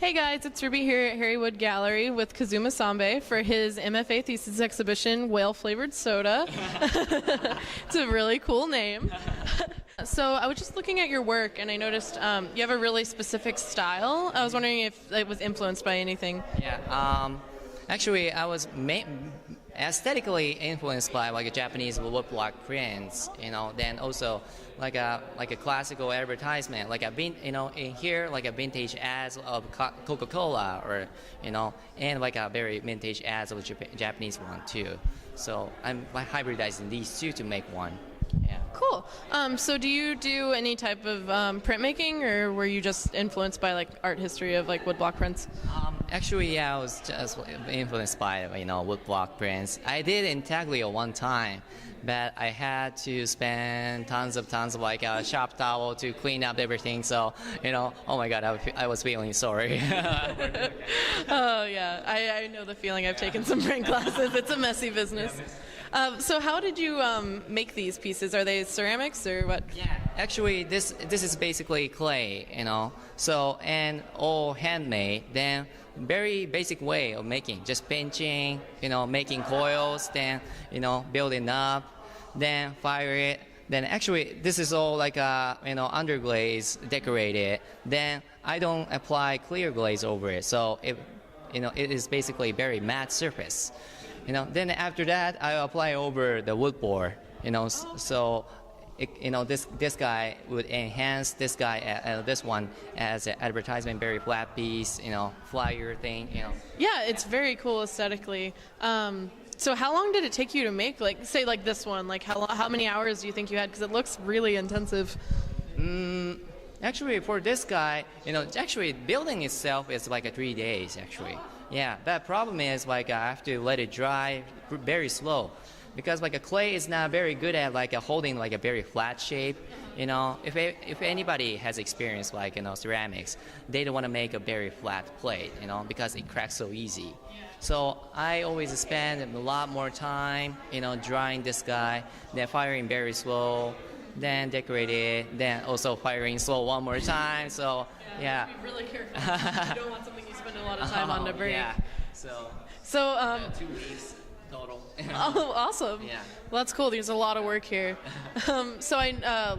Hey guys, it's Ruby here at Harrywood Gallery with Kazuma Sambe for his MFA thesis exhibition, Whale Flavored Soda. It's a really cool name. So I was just looking at your work and I noticed you have a really specific style. I was wondering if it was influenced by anything. Yeah, actually I was aesthetically influenced by like a Japanese woodblock prints, then also like a classical advertisement, like in here like a vintage ads of Coca-Cola or and like a very vintage ads of Japanese one too. So I'm like hybridizing these two to make one. Yeah. Cool. So do you do any type of printmaking, or were you just influenced by like art history of like woodblock prints? Actually, yeah, I was just influenced by woodblock prints. I did intaglio one time, but I had to spend tons of like a shop towel to clean up everything. So oh my God, I was feeling sorry. Oh yeah, I know the feeling. I've taken some print classes. It's a messy business. So how did you make these pieces? Are they ceramics or what? Yeah, actually this is basically clay, so and all handmade. Then very basic way of making, just pinching, making coils, then building up, then fire it. Then actually this is all like a underglaze decorated. Then I don't apply clear glaze over it, so it is basically very matte surface. Then after that, I apply over the wood board. So this guy would enhance this guy, this one as an advertisement, very flat piece, flyer thing. Yeah, it's very cool aesthetically. So how long did it take you to make, like, say, like this one? Like, how many hours do you think you had? Because it looks really intensive. Actually, for this guy, actually building itself is like 3 days, actually. Yeah, that problem is like I have to let it dry very slow, because like a clay is not very good at like holding like a very flat shape. If anybody has experience like ceramics, they don't want to make a very flat plate, because it cracks so easy. So I always spend a lot more time, drying this guy, then firing very slow, then decorate it, then also firing slow one more time. So yeah. Be really careful. You don't want something you spend a lot of time on to break. Yeah. So 2 weeks total. Oh, awesome. Yeah. Well, that's cool. There's a lot of work here. So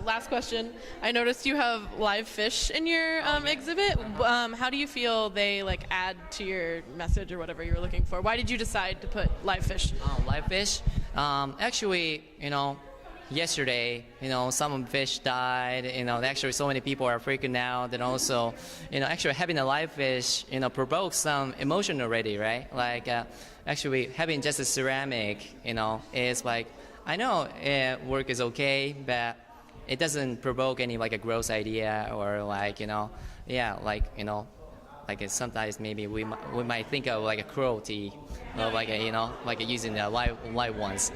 last question. I noticed you have live fish in your exhibit. How do you feel they like add to your message or whatever you were looking for? Why did you decide to put live fish? Live fish? Actually, yesterday, some fish died. Actually, so many people are freaking out. And also, actually having a live fish, provokes some emotion already, right? Like, actually having just a ceramic, is like, I know work is okay, but it doesn't provoke any like a gross idea or like, like sometimes maybe we might think of like a cruelty of like using the live ones,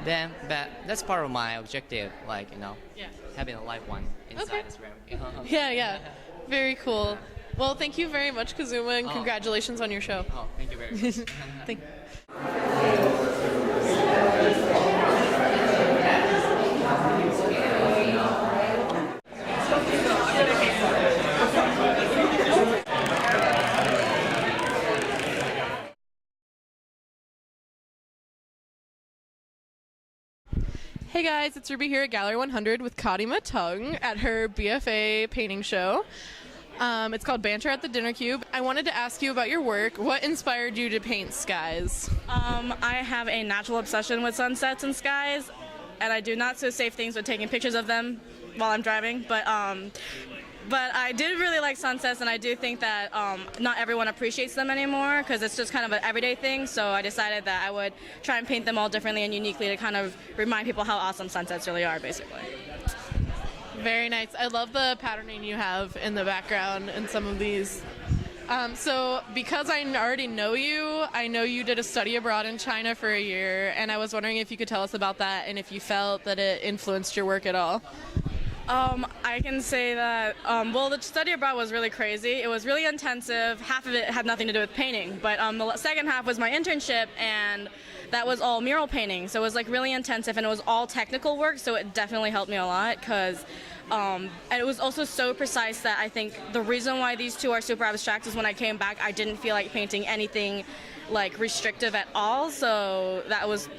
Then, but that's part of my objective, like having a live one inside the ceramic. Yeah. Very cool. Well, thank you very much, Kazuma, and congratulations on your show. Oh, thank you very much. Thank Hey guys, it's Ruby here at Gallery 100 with Kadima Tung at her BFA painting show. It's called Banter at the Dinner Cube. I wanted to ask you about your work. What inspired you to paint skies? I have a natural obsession with sunsets and skies, and I do not so safe things with taking pictures of them while I'm driving, but I did really like sunsets, and I do think that not everyone appreciates them anymore because it's just kind of an everyday thing, so I decided that I would try and paint them all differently and uniquely to kind of remind people how awesome sunsets really are, basically. Very nice. I love the patterning you have in the background in some of these. So because I already know you, I know you did a study abroad in China for a year, and I was wondering if you could tell us about that and if you felt that it influenced your work at all. I can say that, well, the study abroad was really crazy. It was really intensive. Half of it had nothing to do with painting, but the second half was my internship, and that was all mural painting. So it was like really intensive, and it was all technical work, so it definitely helped me a lot because and it was also so precise that I think the reason why these two are super abstract is when I came back, I didn't feel like painting anything like restrictive at all. So that was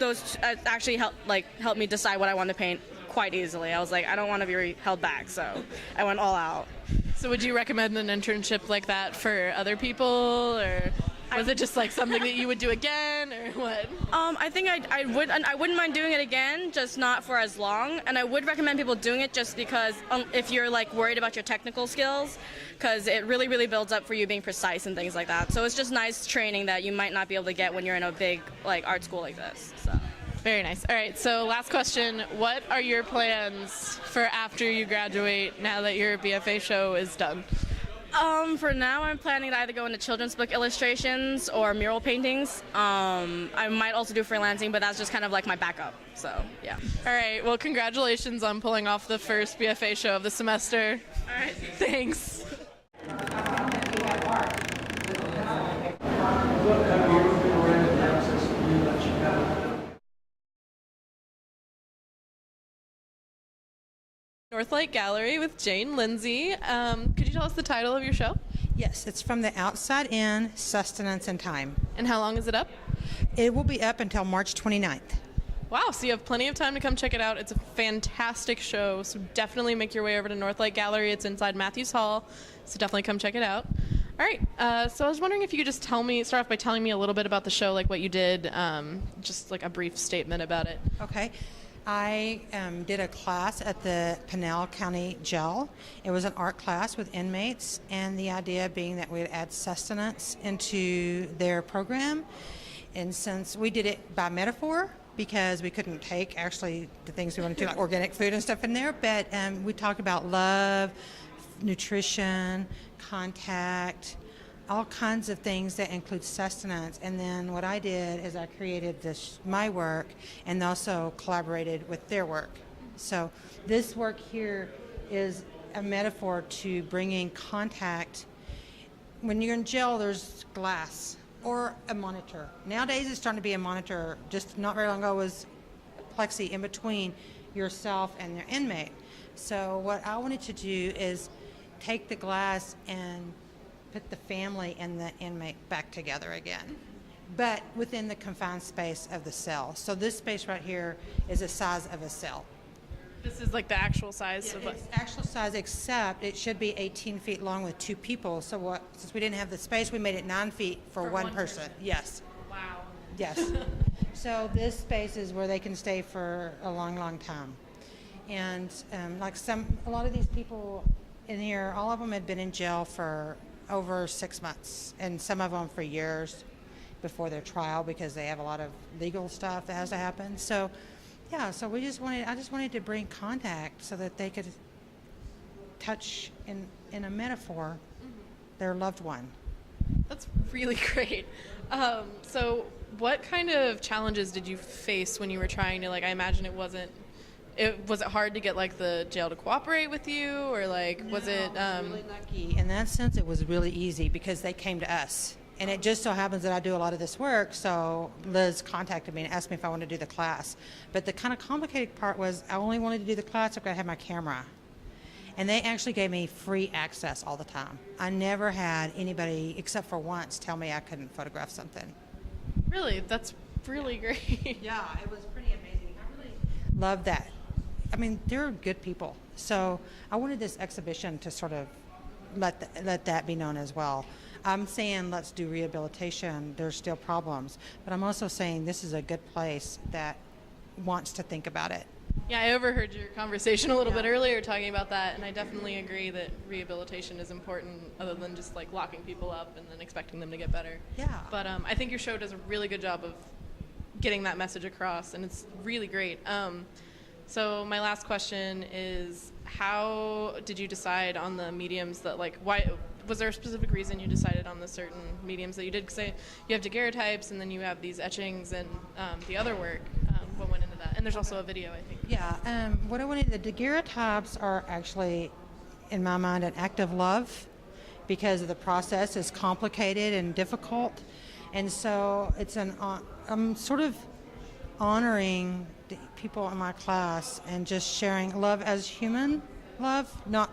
actually helped me decide what I wanted to paint quite easily. I was like, I don't want to be held back, so I went all out. So would you recommend an internship like that for other people, or was it just like something that you would do again, or what? I think I would, and I wouldn't mind doing it again, just not for as long. And I would recommend people doing it just because if you're like worried about your technical skills, because it really, really builds up for you being precise and things like that. So it's just nice training that you might not be able to get when you're in a big like art school like this. So. Very nice. All right, so last question. What are your plans for after you graduate now that your BFA show is done? For now, I'm planning to either go into children's book illustrations or mural paintings. I might also do freelancing, but that's just kind of like my backup. So, yeah. All right, well, congratulations on pulling off the first BFA show of the semester. All right. Thanks. Northlight Gallery with Jane Lindsay. Could you tell us the title of your show? Yes, it's From the Outside In, Sustenance and Time. And how long is it up? It will be up until March 29th. Wow, so you have plenty of time to come check it out. It's a fantastic show, so definitely make your way over to Northlight Gallery. It's inside Matthews Hall, so definitely come check it out. All right, so I was wondering if you could just start off by telling me a little bit about the show, like what you did, just like a brief statement about it. Okay. I did a class at the Pinal County Jail. It was an art class with inmates, and the idea being that we'd add sustenance into their program. And since we did it by metaphor, because we couldn't take actually the things we wanted to, like organic food and stuff in there, but we talked about love, nutrition, contact, all kinds of things that include sustenance. And then what I did is I created my work and also collaborated with their work. So this work here is a metaphor to bringing contact. When you're in jail, there's glass or a monitor. Nowadays it's starting to be a monitor. Just not very long ago was plexi in between yourself and your inmate. So what I wanted to do is take the glass and put the family and the inmate back together again, but within the confined space of the cell. So this space right here is the size of a cell. This is like the actual size of It's actual size, except it should be 18 feet long with two people. So since we didn't have the space, we made it 9 feet for one person. Yes. Wow. Yes. So this space is where they can stay for a long, long time. And a lot of these people in here, all of them had been in jail for over 6 months, and some of them for years before their trial because they have a lot of legal stuff that has to happen. So, yeah, so I just wanted to bring contact so that they could touch in a metaphor their loved one. That's really great. So what kind of challenges did you face when you were trying to, like, I imagine was it hard to get like the jail to cooperate with you, or like was it really lucky in that sense? It was really easy because they came to us, and it just so happens that I do a lot of this work, so Liz contacted me and asked me if I wanted to do the class. But the kind of complicated part was I only wanted to do the class if I had my camera, and they actually gave me free access all the time. I never had anybody except for once tell me I couldn't photograph something. Really? That's really great. Yeah, it was pretty amazing. I really love that. I mean, they're good people. So I wanted this exhibition to sort of let that be known as well. I'm saying let's do rehabilitation. There's still problems. But I'm also saying this is a good place that wants to think about it. Yeah, I overheard your conversation a little bit earlier talking about that, and I definitely agree that rehabilitation is important other than just like locking people up and then expecting them to get better. Yeah. But I think your show does a really good job of getting that message across, and it's really great. So my last question is, how did you decide on the mediums that, like, why was there a specific reason you decided on the certain mediums that you did? Because you have daguerreotypes and then you have these etchings and the other work. What went into that. And there's also a video, I think. Yeah, what I wanted, the daguerreotypes are actually, in my mind, an act of love because the process is complicated and difficult. And so I'm sort of honoring the people in my class and just sharing love as human love, not.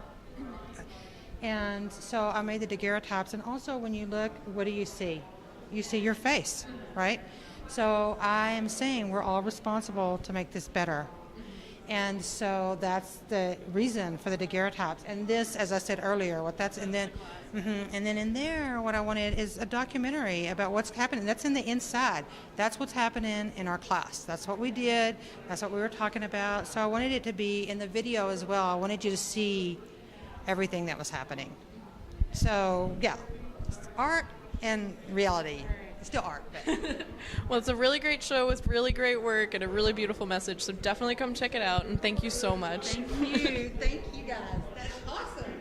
And so I made the daguerreotypes. And also when you look, what do you see? You see your face, right? So I am saying we're all responsible to make this better. And so that's the reason for the daguerreotypes. And this, as I said earlier, and then in there, what I wanted is a documentary about what's happening. That's in the inside. That's what's happening in our class. That's what we did. That's what we were talking about. So I wanted it to be in the video as well. I wanted you to see everything that was happening. So yeah, art and reality. It's still art. But. Well, it's a really great show with really great work and a really beautiful message. So definitely come check it out. And thank you so much. Thank you. Thank you guys. That's awesome.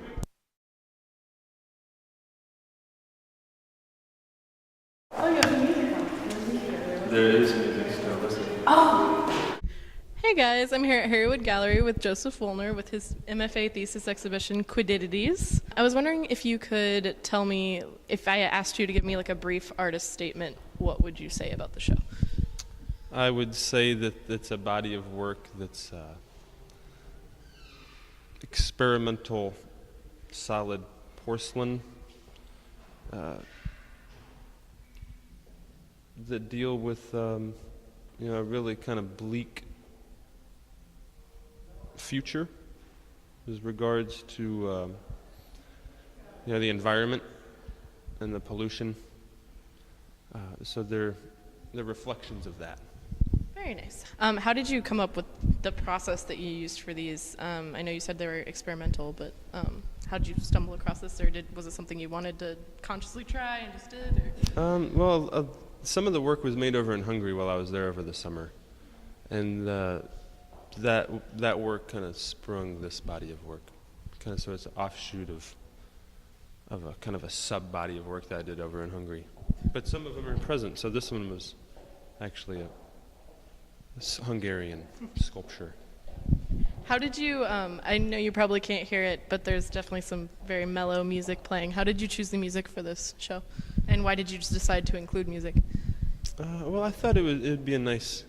Oh, you have the music on. There is music still listening. Oh! Hey guys, I'm here at Harrywood Gallery with Joseph Woolner with his MFA thesis exhibition, Quidities. I was wondering if you could tell me, if I asked you to give me like a brief artist statement, what would you say about the show? I would say that it's a body of work that's experimental, solid porcelain that deal with a really kind of bleak future as regards to the environment and the pollution. So they're reflections of that. Very nice. How did you come up with the process that you used for these? I know you said they were experimental, but how did you stumble across this, or was it something you wanted to consciously try and just did? Or? Some of the work was made over in Hungary while I was there over the summer, and that work kind of sprung this body of work. So it's an offshoot of a kind of a sub body of work that I did over in Hungary. But some of them are present. So this one was actually a Hungarian sculpture. How did you, I know you probably can't hear it, but there's definitely some very mellow music playing. How did you choose the music for this show? And why did you just decide to include music? Well, I thought it'd be a nice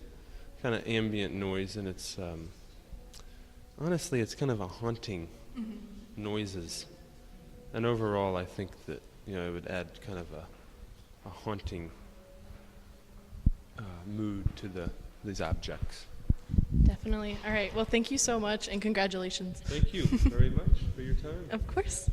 kind of ambient noise, and it's honestly it's kind of a haunting noises, and overall I think that it would add kind of a haunting mood to these objects. Definitely. All right. Well, thank you so much, and congratulations. Thank you very much for your time. Of course.